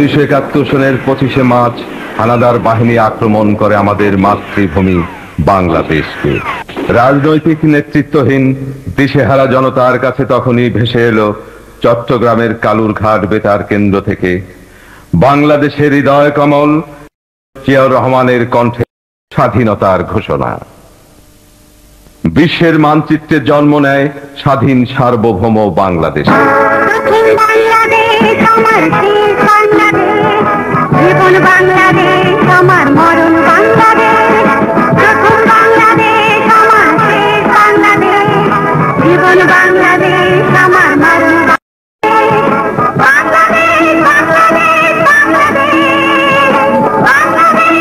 1971 সনের 25শে মার্চ হানাদার বাহিনী আক্রমণ করে আমাদের মাতৃভূমি বাংলাদেশকে। রাজনৈতিক নেতৃত্বহীন দিশেহারা জনতার কাছে তখনই ভেসে এলো চট্টগ্রামের কালুরঘাট বেতার কেন্দ্র থেকে বাংলাদেশের হৃদয় কমল জিয়াউর রহমানের কণ্ঠে স্বাধীনতার ঘোষণা। বিশ্বের মানচিত্রে জন্ম নেয় স্বাধীন সার্বভৌম বাংলাদেশ। জীবন বাংলাদেশ আমার মরণ বাংলাদেশ, প্রথম বাংলাদেশ আমার শেষ বাংলাদেশ, জীবন বাংলাদেশ আমার মরণ বাংলাদেশ, বাংলাদেশ বাংলাদেশ বাংলাদেশ বাংলাদেশ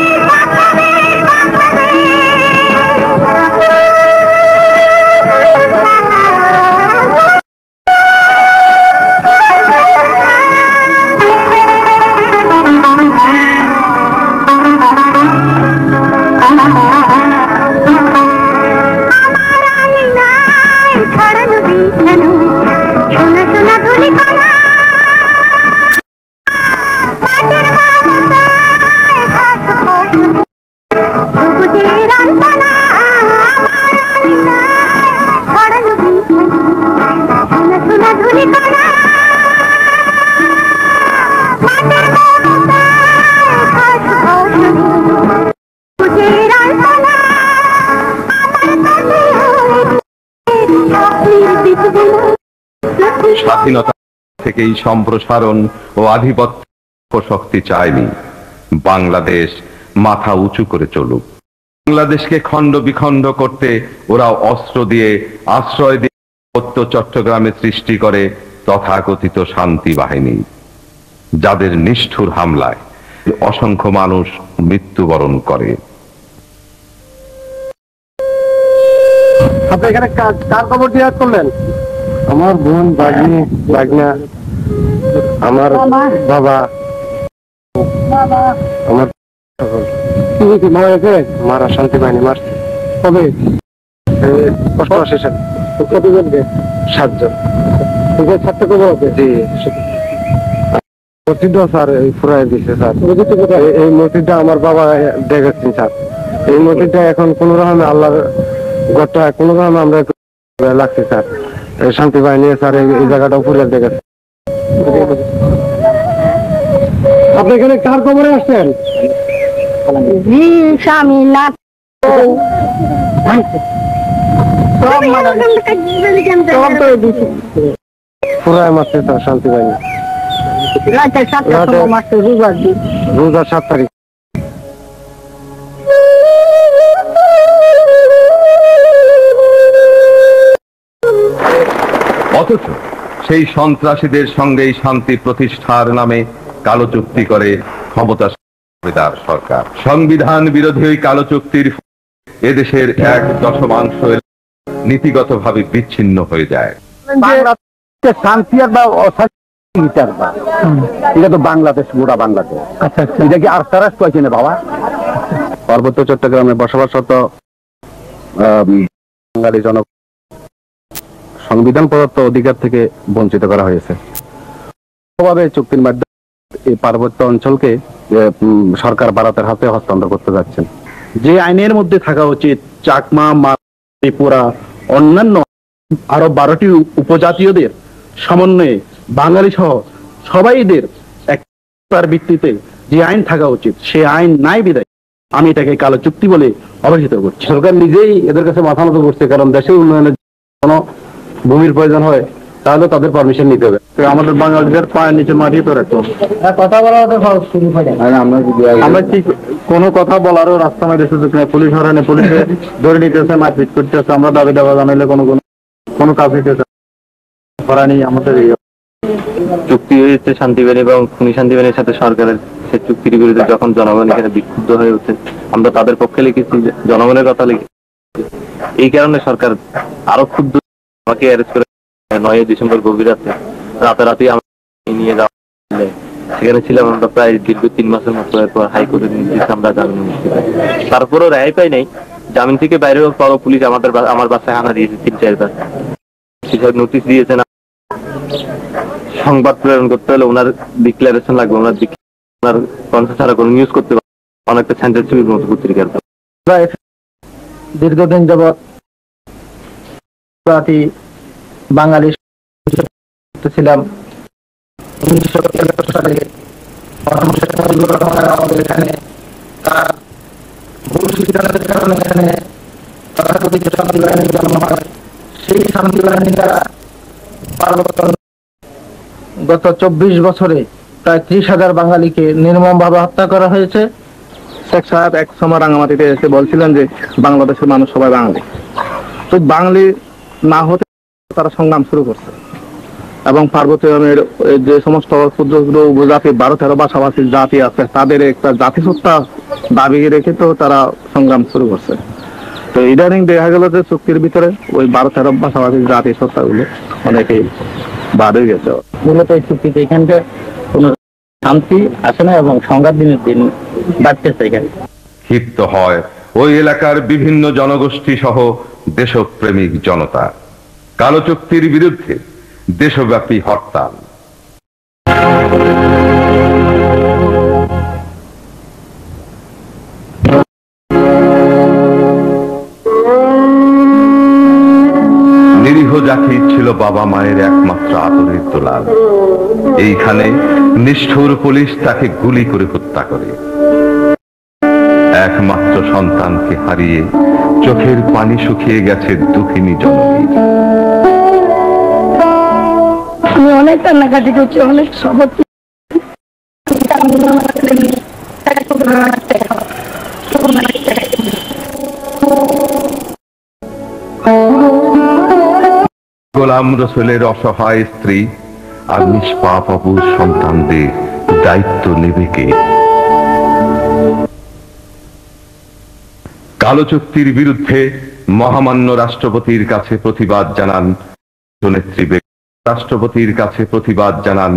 স্বাধীনতা থেকেই সম্প্রসারণ ও আধিপত্য শক্তি চায়নি। বাংলাদেশ মাথা উঁচু করে চলুক। বাংলাদেশকে খণ্ড বিখণ্ড করতে ওরা অস্ত্র দিয়ে আশ্রয় দিয়ে চট্টগ্রামে সৃষ্টি করে তথাকথিত শান্তি বাহিনী, যাদের নিষ্ঠুর হামলায় অসংখ্য মানুষ মৃত্যুবরণ করে। আপনি এখানে কার খবর দিয়ে করলেন? আমার বোন, বাগনি, বাগনা, আমার বাবা, আমার মারা শান্তি বাহিনী মারছে। কবে? 88 সালে। কতজনকে? 7 জন। ছাত্র কবে হবে? জি, মসজিদটা স্যার ফুরাই দিচ্ছে স্যার। এই মসজিদটা আমার বাবা দেখেছেন স্যার। এই মসজিদটা এখন কোন রকমে আল্লাহর ঘরটা কোন রকমে আমরা লাগছে স্যার। শান্তি বাহিনী স্যার এই জায়গাটা ফুরিয়ে দেখেছে। আপনি এখানে কার খবরে আসছেন? পুরায় মারছে স্যার শান্তি বাহিনী। রোজার 7 তারিখ। অথচ সেই সন্ত্রাসীদের সঙ্গেই শান্তি প্রতিষ্ঠার নামে কালো চুক্তি করে ক্ষমতা সরকার। সংবিধান বিরোধী ওই কালো চুক্তির এদেশের 1/10 নীতিগতভাবে বিচ্ছিন্ন হয়ে যায়। শান্তি আর বা এটা তো বাংলাদেশ, গোটা বাংলাদেশ। এটা কি আর তারা কয়েছে না বাবা? পার্বত্য চট্টগ্রামে বসবাসরত বাঙালি জনগণ সংবিধান প্রদত্ত অধিকার থেকে বঞ্চিত করা হয়েছে। চুক্তির মাধ্যমে এই পার্বত্য অঞ্চলকে সরকার ভারতের হাতে হস্তান্তর করতে যাচ্ছেন। যে আইনের মধ্যে থাকা উচিত চাকমা, ত্রিপুরা, অন্যান্য আরো 12টি উপজাতীয়দের সমন্বয়ে বাঙালি সহ সবাইদের একতার ভিত্তিতে যে আইন থাকা উচিত সে আইন নাই বিদায় আমি এটাকে কালো চুক্তি বলে অভিহিত করছি। সরকার নিজেই এদের কাছে মাথা নত করছে, কারণ দেশের উন্নয়নের কোনো ভূমির প্রয়োজন হয় তাহলে তাদের পারমিশন নিতে হবে। আমাদের বাঙালিদের পায়ের নিচে মাটি তো রাখতে হবে। কথা বলা আমরা ঠিক কোনো কথা বলারও রাস্তা আমাদের সুযোগ নেই। পুলিশ হরানে পুলিশে ধরে নিতেছে, মারপিট করতেছে। আমরা দাবি দাবা জানাইলে কোনো কাজ হইতেছে হরানি। আমাদের চুক্তি হয়েছে শান্তিবাহিনী এবং খুনি শান্তিবাহিনীর সাথে সরকারের, সে চুক্তির বিরুদ্ধে যখন জনগণ এখানে বিক্ষুব্ধ হয়ে ওঠে আমরা তাদের পক্ষে লিখেছি, জনগণের কথা লিখেছি। এই কারণে সরকার আরো ক্ষুব্ধ, আমাকে অ্যারেস্ট করে 9 ডিসেম্বর গভীর রাতারাতি নিয়ে যাওয়া। সেখানে ছিলাম আমরা প্রায় দীর্ঘ 3 মাসের মতো। এরপর হাইকোর্টের নির্দেশে আমরা জামিন মুক্তি পাই। তারপরেও রেহাই পাই নাই। জামিন থেকে বাইরে হওয়ার পরও পুলিশ আমার বাসায় হানা দিয়েছে 3-4 বার। নোটিশ দিয়েছেন, সংবাদ প্রেরণ করতে হলে ওনার ডিক্লারেশন লাগবে। ওনার ছাড়া কোনো নিউজ করতে পারে, অনেকটা সেন্সেটিভ মতো পত্রিকার। দীর্ঘদিন যাবৎ বাঙালি ছিলাম। 1973 সালে আমাদের এখানে তার ভুল সিদ্ধান্তের কারণে এখানে তথাকথিত শান্তি বাহিনীর জন্ম হয়। সেই শান্তি বাহিনী দ্বারা গত 24 বছরে প্রায় 30,000 বাঙালিকে নির্মমভাবে হত্যা করা হয়েছে। শেখ সাহেব এক সময় রাঙামাটিতে এসে বলছিলেন যে বাংলাদেশের মানুষ সবাই বাঙালি, তো বাঙালি না হতে তারা সংগ্রাম শুরু করছে এবং পার্বতীয়মের যে সমস্ত ক্ষুদ্র ক্ষুদ্র উপজাতি 12-13 ভাষাভাষী জাতি আছে তাদের একটা জাতিসত্তা দাবি রেখে তো তারা সংগ্রাম শুরু করছে। তো ইদানিং দেখা গেল যে চুক্তির ভিতরে ওই 12-13 ভাষাভাষী জাতিসত্তা গুলো অনেকেই বাদ হয়ে গেছে। মূলত এই চুক্তিতে এখানকার কোন শান্তি আসে না এবং সংঘাত দিনের দিন বাড়তেছে। এখানে ক্ষিপ্ত হয় ওই এলাকার বিভিন্ন জনগোষ্ঠী সহ দেশপ্রেমিক জনতা। কালো চুক্তির বিরুদ্ধে দেশব্যাপী হরতাল। নিরীহ জাকির ছিল বাবা মায়ের একমাত্র আদরের দুলাল। এইখানে নিষ্ঠুর পুলিশ তাকে গুলি করে হত্যা করে। একমাত্র সন্তানকে হারিয়ে চোখের পানি শুকিয়ে গেছে দুঃখিনী জননী। আমি অনেক কান্নাকাটি করছি, অনেক শপথ গোলাম রসুলের অসহায় স্ত্রী আর নিষ্পাপ অবুঝ সন্তানদের দায়িত্ব নেবে কে? কালো চুক্তির বিরুদ্ধে মহামান্য রাষ্ট্রপতির কাছে প্রতিবাদ জানান দেশনেত্রী বেগম। রাষ্ট্রপতির কাছে প্রতিবাদ জানান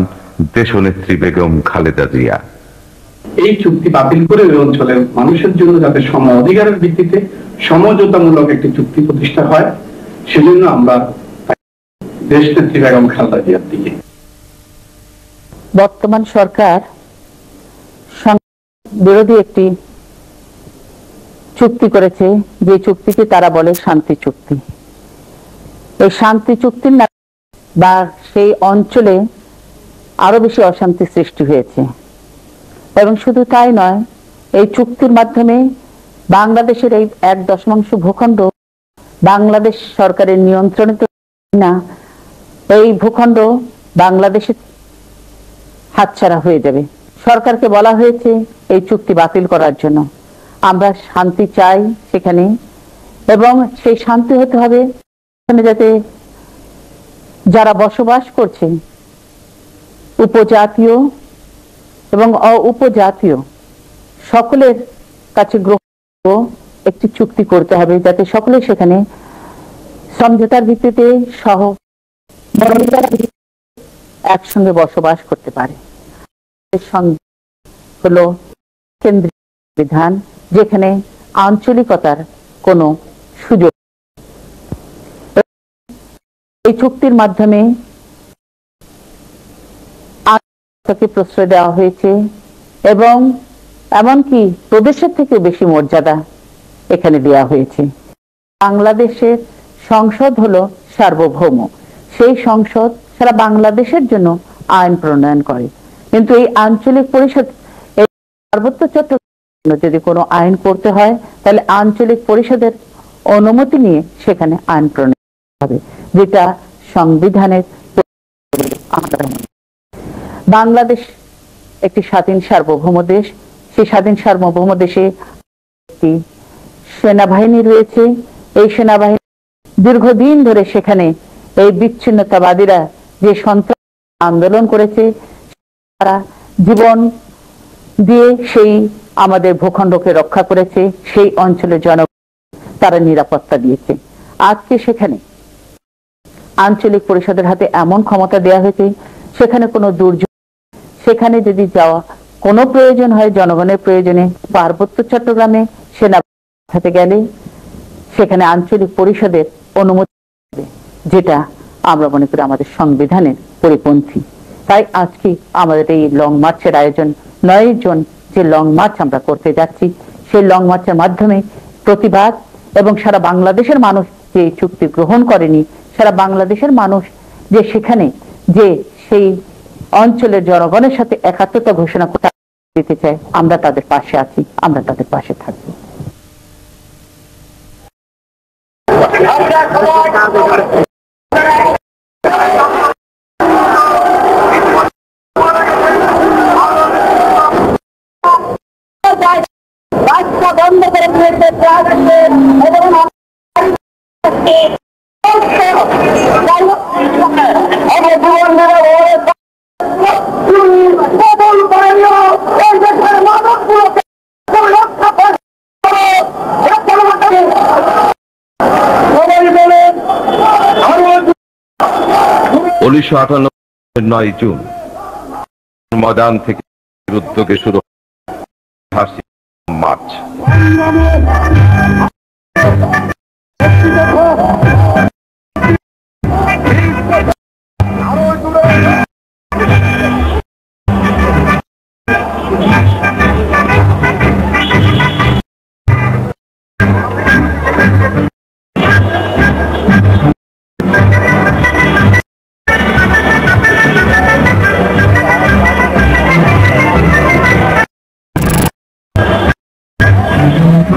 দেশনেত্রী বেগম খালেদা জিয়া। এই চুক্তি বাতিল করে ওই অঞ্চলের মানুষের জন্য যাতে সম অধিকারের ভিত্তিতে সমঝোতামূলক একটি চুক্তি প্রতিষ্ঠা হয়, সেজন্য আমরা দেশনেত্রী বেগম খালেদা জিয়ার দিকে। বর্তমান সরকার বিরোধী একটি চুক্তি করেছে, যে চুক্তিকে তারা বলে শান্তি চুক্তি। এই শান্তি চুক্তির না বা সেই অঞ্চলে আরো বেশি অশান্তি সৃষ্টি হয়েছে। এবং শুধু তাই নয়, এই চুক্তির মাধ্যমে বাংলাদেশের এই 1/10 ভূখণ্ড বাংলাদেশ সরকারের নিয়ন্ত্রণে না, এই ভূখণ্ড বাংলাদেশের হাতছাড়া হয়ে যাবে। সরকারকে বলা হয়েছে এই চুক্তি বাতিল করার জন্য। আমরা শান্তি চাই সেখানে, এবং সেই শান্তি হতে হবে যাতে যারা বসবাস করছে উপজাতীয় এবং উপজাতীয় সকলের কাছে গ্রহণ একটি চুক্তি করতে হবে, যাতে সকলে সেখানে সমঝোতার ভিত্তিতে সহ একসঙ্গে বসবাস করতে পারে। হলো কেন্দ্রীয় বিধান, যেখানে আঞ্চলিকতার কোনো সুযোগ। এই চুক্তির মাধ্যমে আঞ্চলিকতাকে প্রশ্রয় দেওয়া হয়েছে এবং এমনকি প্রদেশের থেকে বেশি মর্যাদা এখানে দেওয়া হয়েছে। বাংলাদেশের সংসদ হলো সার্বভৌম, সেই সংসদ সারা বাংলাদেশের জন্য আইন প্রণয়ন করে। কিন্তু এই আঞ্চলিক পরিষদ, এই পার্বত্য চট্টগ্রামে যদি কোনো আইন করতে হয় তাহলে আঞ্চলিক পরিষদের অনুমতি নিয়ে সেখানে আইন প্রণয়ন হবে, যেটা সংবিধানের। বাংলাদেশ একটি স্বাধীন সার্বভৌম দেশ। সেই স্বাধীন সার্বভৌম দেশে একটি সেনাবাহিনী রয়েছে। এই সেনাবাহিনী দীর্ঘদিন ধরে সেখানে এই বিচ্ছিন্নতাবাদীরা যে সন্ত্রাস আন্দোলন করেছে, তারা জীবন দিয়ে সেই আমাদের ভূখণ্ডকে রক্ষা করেছে, সেই অঞ্চলের জনগণ তারা নিরাপত্তা দিয়েছে। আজকে সেখানে আঞ্চলিক পরিষদের হাতে এমন ক্ষমতা দেওয়া হয়েছে, সেখানে কোনো দুর্যোগ, সেখানে যদি যাওয়া কোনো প্রয়োজন হয় জনগণের প্রয়োজনে, পার্বত্য চট্টগ্রামে সেনা হাতে গেলে সেখানে আঞ্চলিক পরিষদের অনুমতি, যেটা আমরা মনে করি আমাদের সংবিধানের পরিপন্থী। তাই আজকে আমাদের এই লং মার্চের আয়োজন 9 জন যে লং মার্চ আমরা করতে যাচ্ছি, সেই লং মার্চের মাধ্যমে প্রতিবাদ এবং সারা বাংলাদেশের মানুষ যে চুক্তি গ্রহণ করেনি, সারা বাংলাদেশের মানুষ যে সেখানে যে সেই অঞ্চলের জনগণের সাথে একাত্মতা ঘোষণা দিতে চায়, আমরা তাদের পাশে আছি, আমরা তাদের পাশে থাকবো। বন্ধ করে উনিশশো 9 জুন ময়দান থেকে উদ্যোগে শুরু মার্চ।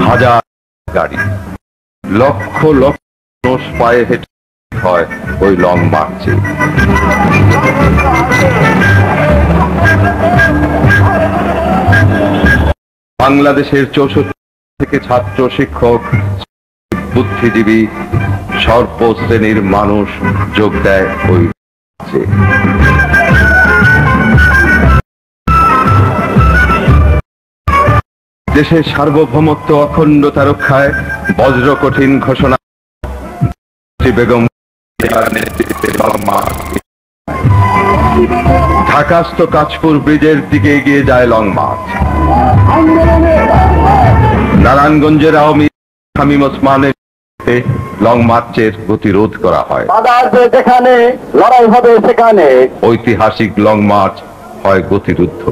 হাজার গাড়ি, লক্ষ লক্ষ মানুষ পায়ে হেঁটে হয় ওই লং মার্চে। বাংলাদেশের 64 থেকে ছাত্র, শিক্ষক, বুদ্ধিজীবী, সর্বশ্রেণীর মানুষ যোগ দেয় ওই মার্চে। দেশের সার্বভৌমত্ব অখণ্ডতা রক্ষায় বজ্র কঠিন ঘোষণা বেগম ঢাকাস্থ কাঁচপুর ব্রিজের দিকে এগিয়ে যায় লং মার্চ। নারায়ণগঞ্জের আওয়ামী শামীম ওসমানের লং মার্চের গতিরোধ করা হয়। যেখানে লড়াই হবে সেখানে ঐতিহাসিক লং মার্চ হয় গতিরুদ্ধ।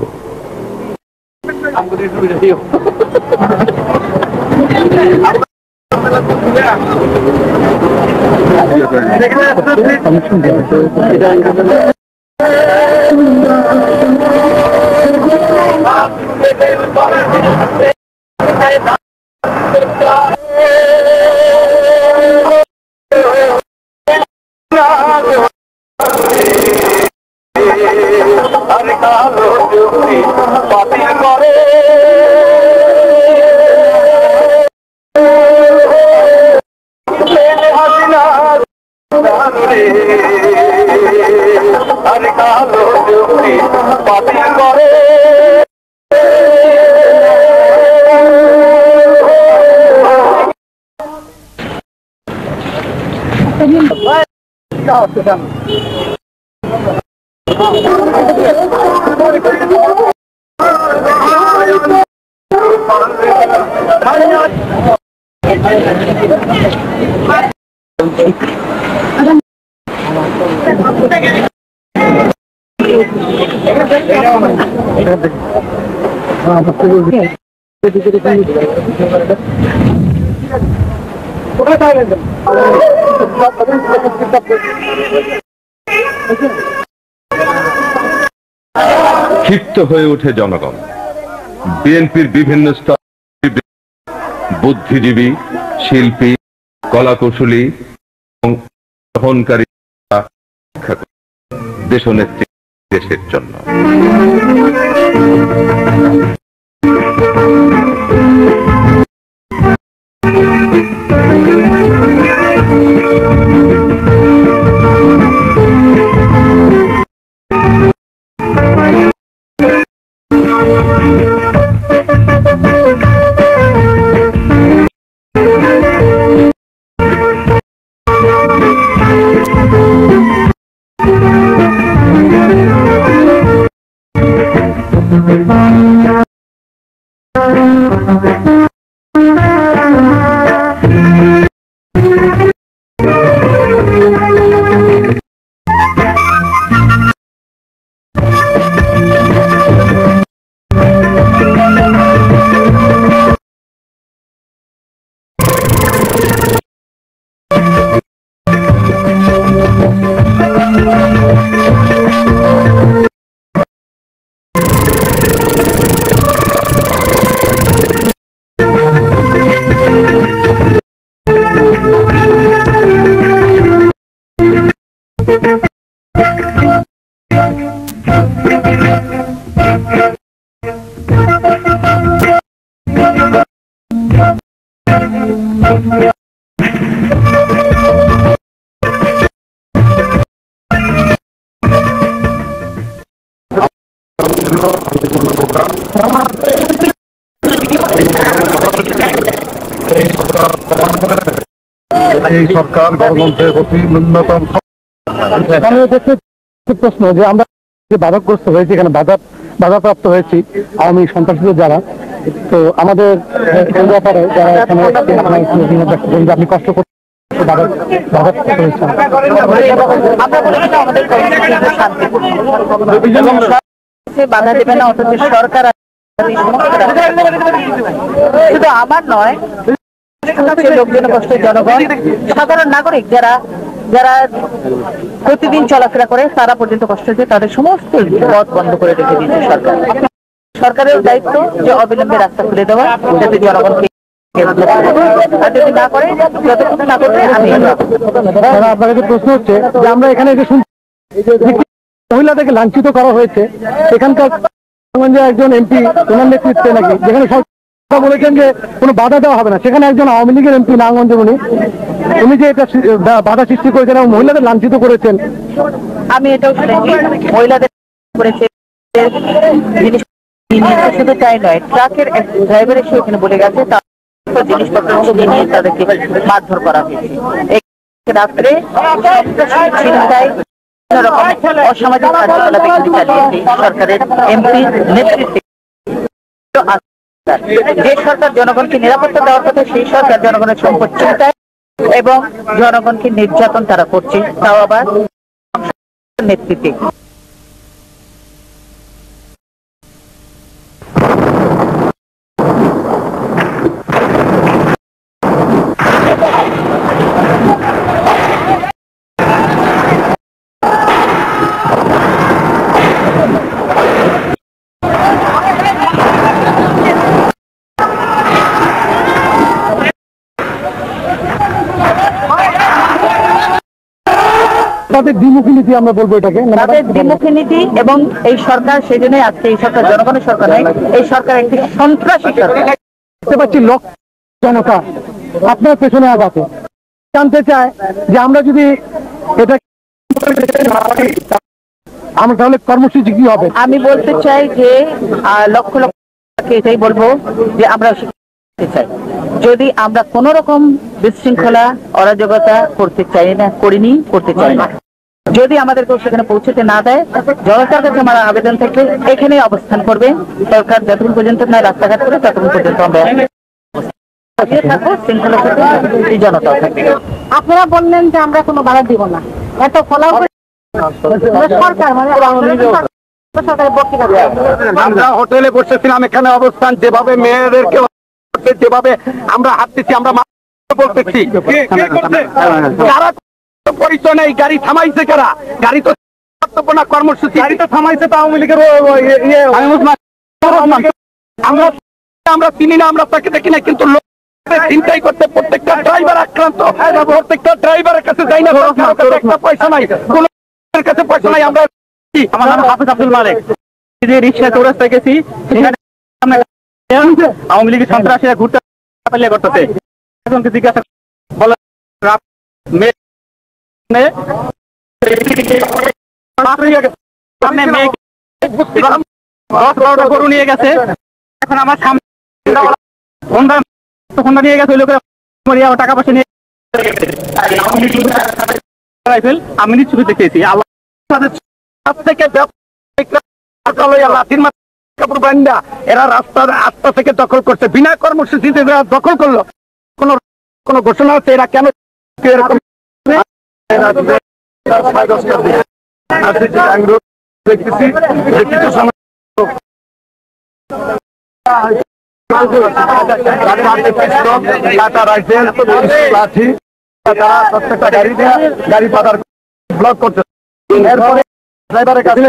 ক্ষিপ্ত হয়ে ওঠে জনগণ। বিএনপির বিভিন্ন স্তর, বুদ্ধিজীবী, শিল্পী, কলাকুশলী এবং গ্রহণকারী দেশনেত্রী দেশের জন্য। এই সরকার গণতন্ত্রের প্রতি ন্যূনতম প্রশ্ন যে আমরা যে বাধাগ্রস্ত হয়েছি, এখানে বাধাপ্রাপ্ত হয়েছি আওয়ামী সন্ত্রাসীদের যারা, তো আমাদের এই ব্যাপারে যারা এখানে আপনি কষ্ট করতে বাধাপ্রাপ্ত হয়েছেন, বাধা দেবে না, অথচ সরকার শুধু আমার নয়, লোকজন কষ্ট, জনগণ, সাধারণ নাগরিক যারা যারা প্রতিদিন চলাফেরা করে তারা পর্যন্ত কষ্ট হচ্ছে, তাদের সমস্ত পথ বন্ধ করে রেখে দিয়েছে সরকার। সরকারের দায়িত্ব যে অবিলম্বে রাস্তা খুলে দেওয়া, যাতে জনগণকে আর যদি না করে, যতক্ষণ না করবে আমি। আপনার কাছে প্রশ্ন হচ্ছে যে আমরা এখানে যে শুনছি মহিলাদেরকে লাঞ্ছিত করা হয়েছে, এখানকার একজন এমপি ওনার নেতৃত্বে নাকি, যেখানে সরকার বলেছেন যে কোনো বাধা দেওয়া হবে না, সেখানে একজন আওয়ামী লীগের এমপি নারায়ণগঞ্জে উনি যে এটা বাধা সৃষ্টি করেছেন এবং মহিলাদের লাঞ্ছিত করেছেন। আমি এটাও শুনেছি মহিলাদের করেছে জিনিস, শুধু তাই নয়, ট্রাকের এক ড্রাইভার এসে এখানে বলে গেছে জিনিসপত্র নিয়ে তাদেরকে মারধর করা হয়েছে। রাত্রে চিন্তায় অসামাজিক কার্যকলাপ এখানে চালিয়েছে সরকারের এমপি নেতৃত্বে। যে সরকার জনগণকে নিরাপত্তা দেওয়ার কথা, সেই সরকার জনগণের সম্পদ চিন্তায় এবং জনগণকে নির্যাতন তারা করছে, তাও আবার নেতৃত্বে। তাদের দ্বিমুখী নীতি আমরা বলবো এটাকে, তাদের দ্বিমুখী নীতি, এবং এই সরকার সেই জন্যই আজকে এই সরকার জনগণের সরকার নয়, এই সরকার একটি সন্ত্রাসী সরকার। দেখতে পাচ্ছি লক্ষ জনতা আপনার পেছনে আগাতে জানতে চায় যে আমরা যদি এটা আমরা তাহলে কর্মসূচি কি হবে। আমি বলতে চাই যে লক্ষ লক্ষ এটাই বলবো যে আমরা শিখতে চাই, যদি আমরা কোন রকম বিশৃঙ্খলা অরাজকতা করতে চাই না, করতে চাই না, যদি আমাদেরকে সেখানে পৌঁছতে না দেয়, জনতার কাছে আমার আবেদন থাকলে এখানে অবস্থান করবে সরকার, যতক্ষণ পর্যন্ত না রাস্তাঘাট করে ততক্ষণ পর্যন্ত আমরা থাকবো, শৃঙ্খলা থাকবে, জনতাও থাকবে। আপনারা বললেন যে আমরা কোনো বাধা দিব না, এত ফলাও সরকার মানে আমরা হোটেলে বসেছিলাম, এখানে অবস্থান যেভাবে মেয়েদেরকে যেভাবে আমরা হাঁটতেছি, আমরা বলতেছি যারা পরিচয় নেই, গাড়ি থামাইছে কারা, গাড়ি তো না কর্মসূচি, গাড়ি তো থামাইছে তো আওয়ামী লীগের আমরা চিনি না, আমরা তাকে দেখি না, কিন্তু চিন্তাই করতে প্রত্যেকটা ড্রাইভার আক্রান্ত, প্রত্যেকটা ড্রাইভারের কাছে যাই না, পয়সা নাই, কোন কাছে পয়সা নাই। আমরা আমার নাম হাফিজ আব্দুল মালিক, যে রিক্সা চৌরাস্তা গেছি, সেখানে আওয়ামী লীগের সন্ত্রাসীরা ঘুরতে করতেছে, একজনকে জিজ্ঞাসা গরু নিয়ে গেছে, এখন আমার সামনে হোন্ডা নিয়ে গেছে, ওই লোকেরা টাকা পয়সা নিয়ে আমি ছবি দেখেছি। এরা রাস্তার আস্তা থেকে দখল করছে, বিনা কর্মসূচিতে দখল করলো, কোন ঘোষণা আছে এরা কেন এরকম গাড়ি পাতার ব্লক করছে। এরপরে ড্রাইভারের কাছে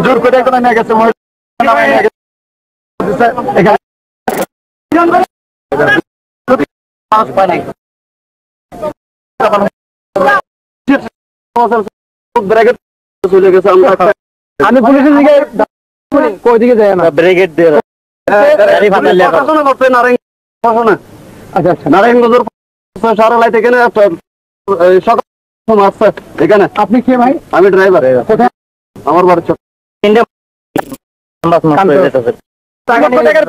জোর করে নিয়ে গেছে চলে গেছে। আমি পুলিশের দিকে কই দিকে যাই না, ব্রিগেড দিয়ে নারায়ণগঞ্জের সারালাই থেকে এখানে। আপনি কে ভাই? আমি ড্রাইভার। আমার বাড়ি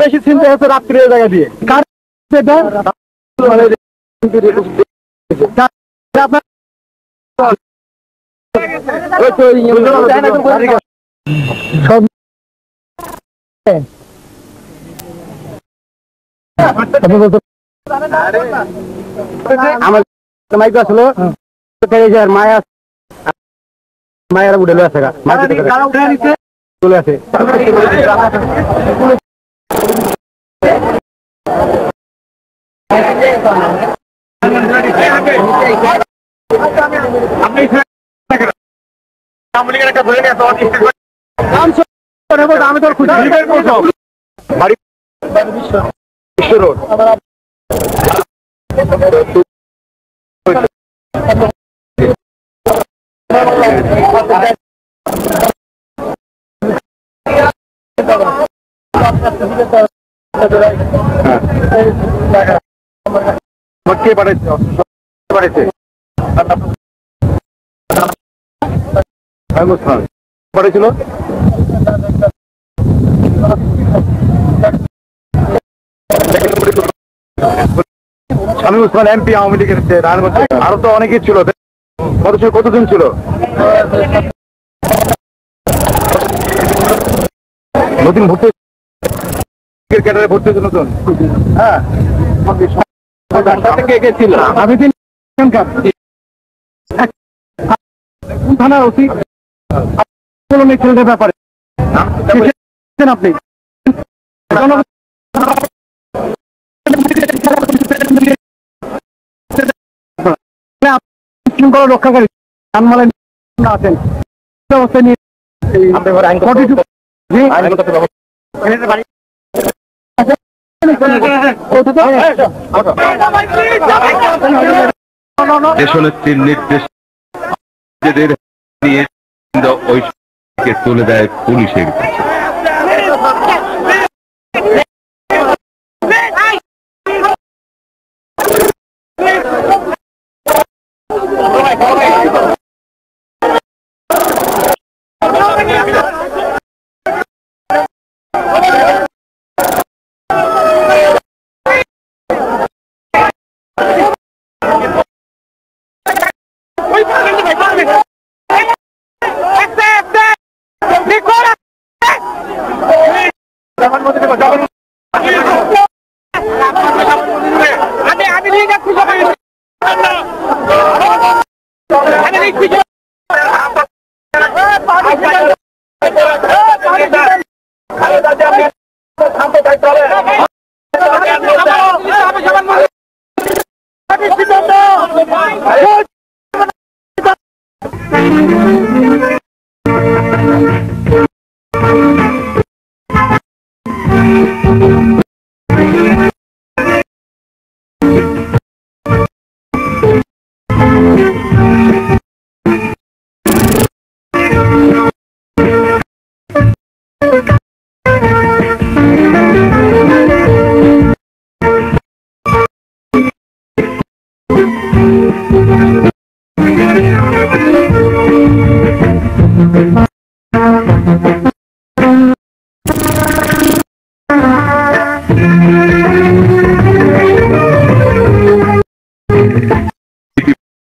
বেশি চিন্তা হচ্ছে রাত্রি জায়গা দিয়ে আমার মাইক আসলো মায়া মায়ের উঠে আছে চলে আসে। আমি তোর খুশি বাড়ি বিশ্ব রোড কে পাঠাইছে পড়েছিল শামীম ওসমান এমপি আওয়ামী লীগের আরো তো অনেকেই ছিল। কতজন ছিল? নতুন ভর্তি ক্যাডারে ভর্তি হয়েছে নতুন। হ্যাঁ কে ছিল? আমি কোন থানার ওসি ছেলেদের ব্যাপারে আপনি রক্ষাকারী আছেন অবস্থায় নিয়ে দেশনেত্রীর নির্দেশ নিয়ে ওই তুলে দেয় পুলিশের কাছে।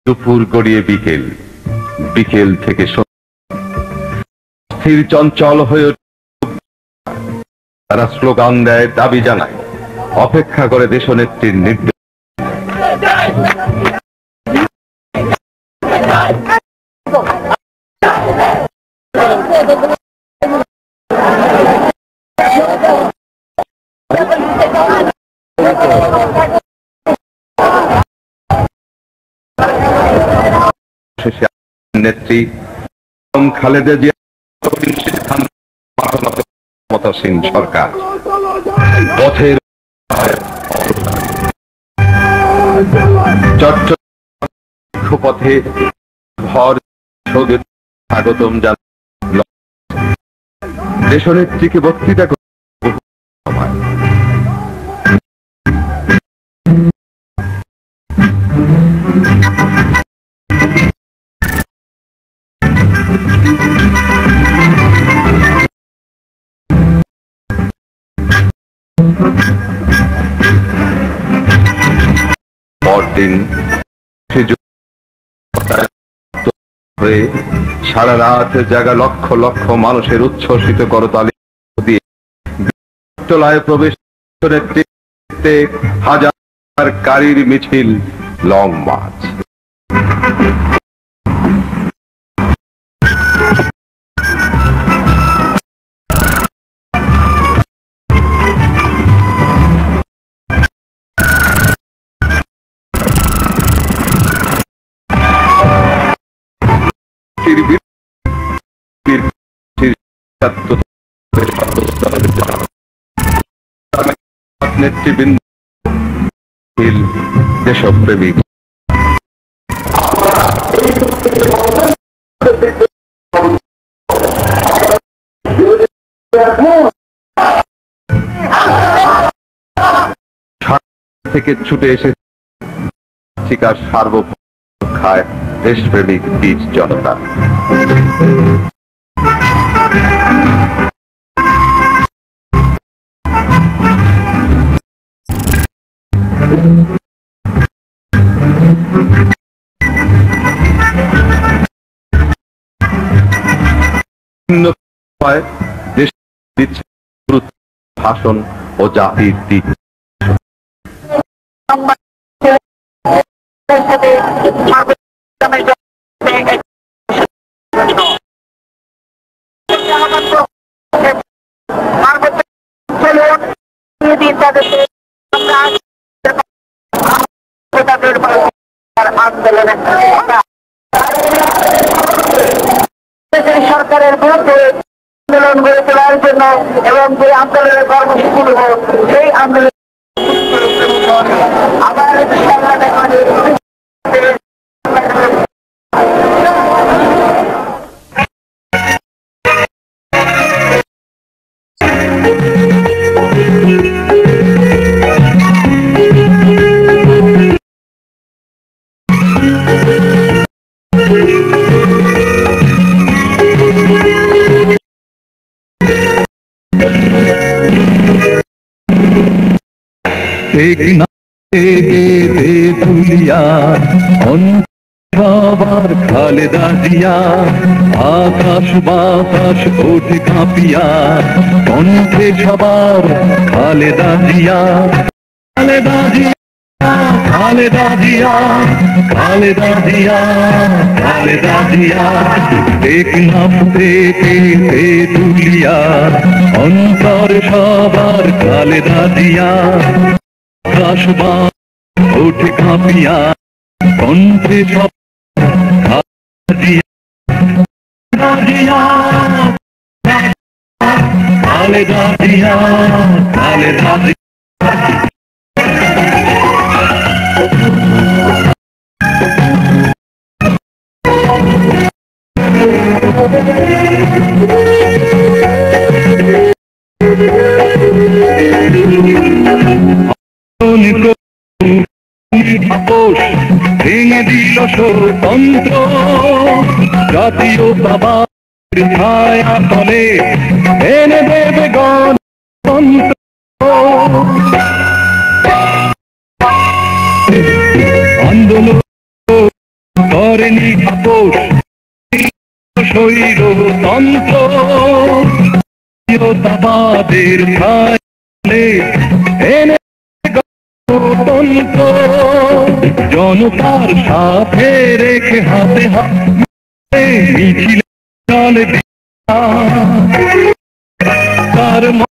দুপুর গড়িয়ে বিকেল, বিকেল থেকে স্থির চঞ্চল হয়ে তারা স্লোগান দেয়, দাবি জানায়, অপেক্ষা করে দেশনেত্রীর নির্দেশ। নেত্রী খালেদা জিয়া ক্ষমতাসীন সরকার পথের পথে ভর স্বাগতম জানান দেশনেত্রীকে বক্তৃতা করে পরদিন হয়ে সারা রাত জাগা লক্ষ লক্ষ মানুষের উচ্ছ্বসিত করতালি দিয়ে বিদ্যালয়ে প্রবেশ নেতৃত্বে হাজার গাড়ির মিছিল লং মার্চ। নেতৃবৃন্দ দেশপ্রেমিক থেকে ছুটে এসে শিকার সার্বভৌম রক্ষায় দেশপ্রেমিক বীর জনতা। ভাষণ ও জাতির দিক সরকারের বিরুদ্ধে আন্দোলন গড়ে তোলার জন্য এবং যে আন্দোলনের কর্মসূচি সেই আন্দোলন আবার সবার খালেদা জিয়া আকাশ বাতাস ওঠে কাঁপিয়া কণ্ঠে সবার খালেদা জিয়া খালেদা জিয়া খালেদা জিয়া খালেদা জিয়া খালেদা জিয়া টেকনাফ থেকে তুলিয়া অন্তর সবার খালেদা জিয়া আকাশ বাতাস ওঠে কাঁপিয়া কণ্ঠে সব খালেদা জিয়া খালেদা জিয়া ভেঙে দিল স্বতন্ত্র জাতীয়তাবাদ ছায়া তলে এনে দেবে গণতন্ত্র আন্দোলন করেনি আপোষ স্বৈরতন্ত্র জাতীয়তাবাদের ছায়া তলে এনে জনতার সাথে রেখে হাতে হাতে মিছিল তার মন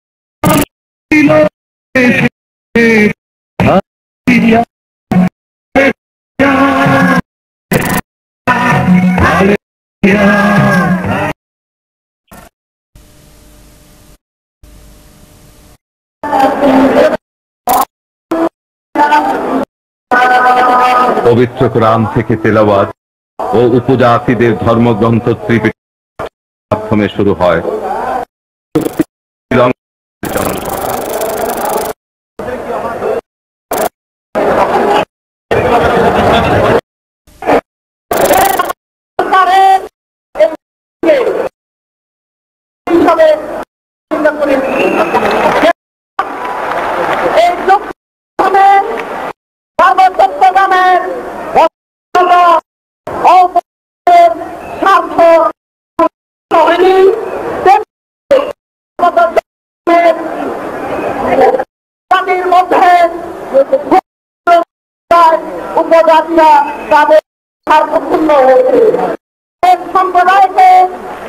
ছিল এসে হারিয়া পবিত্র কোরআন থেকে তেলাওয়াত ও উপজাতিদের ধর্মগ্রন্থ ত্রিপিটকের মাধ্যমে শুরু হয় উপজাতিরা তাদের সার্বভৌম হয়েছে সম্প্রদায়কে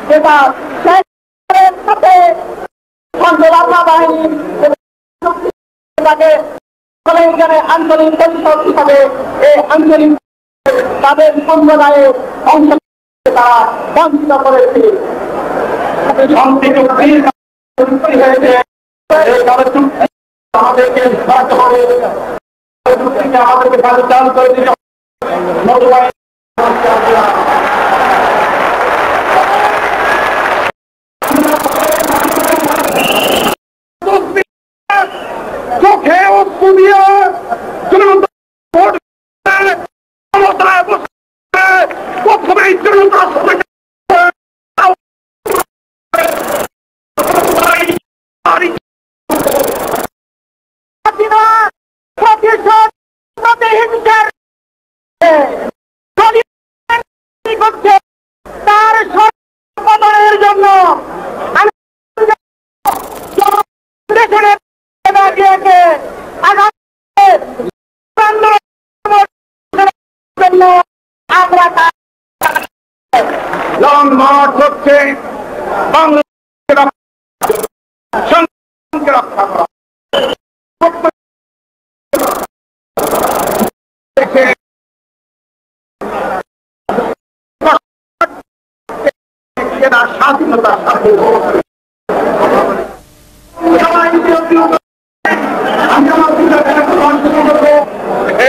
যেটা শেষের সাথে সন্ত্রাসী বাহিনী এখানে আঞ্চলিক পরিষদ হিসাবে এই আঞ্চলিক তাদের সম্প্রদায়ের অংশ তারা বঞ্চিত করেছে আমাদেরকে সাহায্য করে আমাদেরকে কাজে চালু করে দিতে চোখে অস্ত্র দিয়ে প্রথমে তার সমাধানের জন্য আমরা লং মার্চ হচ্ছে বাংলাদেশকে রক্ষা করা স্বাধীনতার সাথে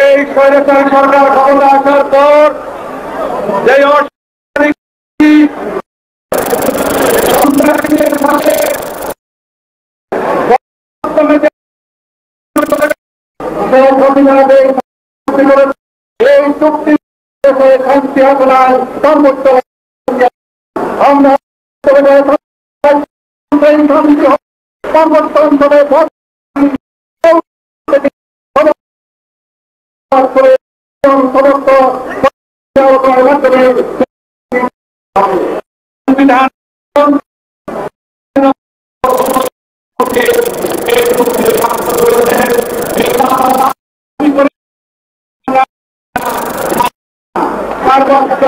এই স্বৈরাচারী সরকার ক্ষমতা আসার পর যে এই চুক্তি শান্তি আন্দোলন সর্বোচ্চ আমরা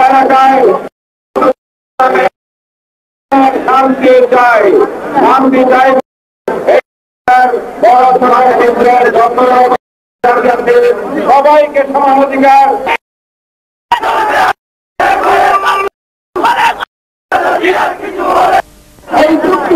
এলাকায় শান্তি চাই শান্তি চাই সবাইকে সমান অধিকার এই চুক্তি